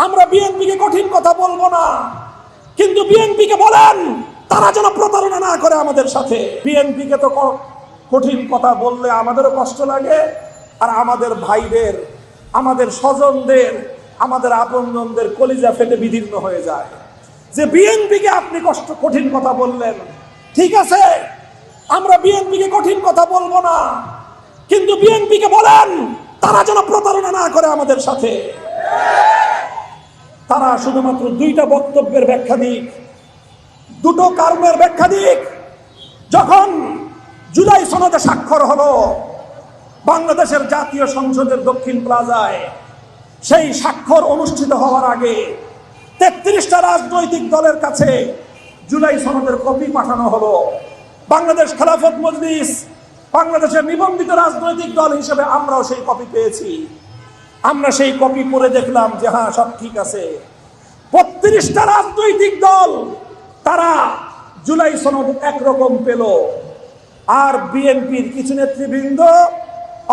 আমরা বিএনপিকে কঠিন কথা বলবো না, কিন্তু বিএনপিকে বলেন তারা যেন প্রতারণা না করে আমাদের সাথে। বিএনপিকে তো কঠিন কথা বললে আমাদেরও কষ্ট লাগে, আর আমাদের ভাইদের, আমাদের স্বজনদের, আমাদের আপনজনদের কলিজা ফেটে বিদীর্ণ হয়ে যায় যে বিএনপিকে আপনি কঠিন কথা বললেন। ঠিক আছে, আমরা বিএনপিকে কঠিন কথা বলবো না, কিন্তু বিএনপিকে বলেন তারা যেন প্রতারণা না করে আমাদের সাথে। তারা শুধুমাত্র দুইটা বক্তব্যের ব্যাখ্যা দিক, দুটো কর্মের ব্যাখ্যা দিক। যখন জুলাই সনদে স্বাক্ষর হলো বাংলাদেশের জাতীয় সংসদের দক্ষিণ প্লাজায়, সেই স্বাক্ষর অনুষ্ঠিত হওয়ার আগে ৩৩টা রাজনৈতিক দলের কাছে জুলাই সনদের কপি পাঠানো হলো। বাংলাদেশ খেলাফত মজলিস বাংলাদেশের নিবন্ধিত রাজনৈতিক দল হিসেবে আমরাও সেই কপি পেয়েছি। আমরা সেই কপি পড়ে দেখলাম যে হ্যাঁ, সব ঠিক আছে। ৩২টা রাজনৈতিক দল তারা জুলাই সনদ একরকম পেল, আর বিএনপির কিছু নেতৃবৃন্দ,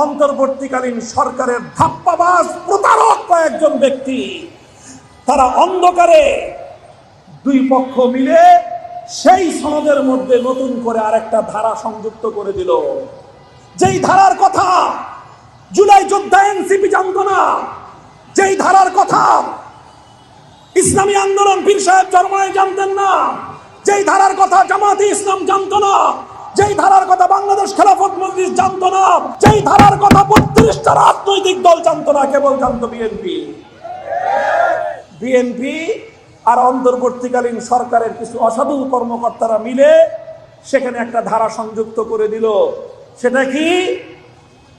অন্তর্বর্তীকালীন সরকারের ধাপ্পাবাজ প্রতারক কয়েকজন ব্যক্তি, তারা অন্ধকারে দুই পক্ষ মিলে সেই সনদের মধ্যে নতুন করে আরেকটা ধারা সংযুক্ত করে দিল। যেই ধারার কথা জুলাই যোদ্ধা এনসিপি জানতো না, যেই ধারার কথা ইসলামী আন্দোলন পীর সাহেব চরমনাই জানতেন না, যেই ধারার কথা জামাতে ইসলাম জানতো না, যেই ধারার কথা বাংলাদেশ খেলাফত মজলিস জানতো না, যেই ধারার কথা ৩২টা রাজনৈতিক দল জানতো না, কেবল জানতো বিএনপি। বিএনপি আর অন্তর্বর্তীকালীন সরকারের কিছু অসাধু কর্মকর্তারা মিলে সেখানে একটা ধারা সংযুক্ত করে দিল। সেটা কি?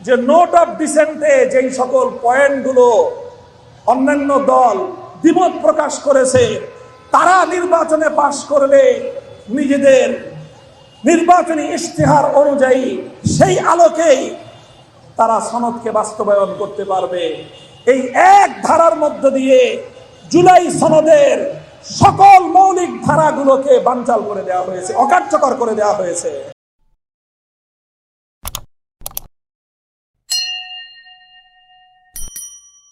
যে নোট অফ ডিসেন্টে যেই সকল পয়েন্টগুলো অন্যান্য দল দ্বিমত প্রকাশ করেছে, তারা নির্বাচনে পাশ করলে নিজেদের নির্বাচনী ইশতেহার অনুযায়ী সেই আলোকেই তারা সনদকে বাস্তবায়ন করতে পারবে। এই এক ধারার মধ্য দিয়ে জুলাই সনদের সকল মৌলিক ধারাগুলোকে বানচাল করে দেওয়া হয়েছে, অকার্যকর করে দেওয়া হয়েছে।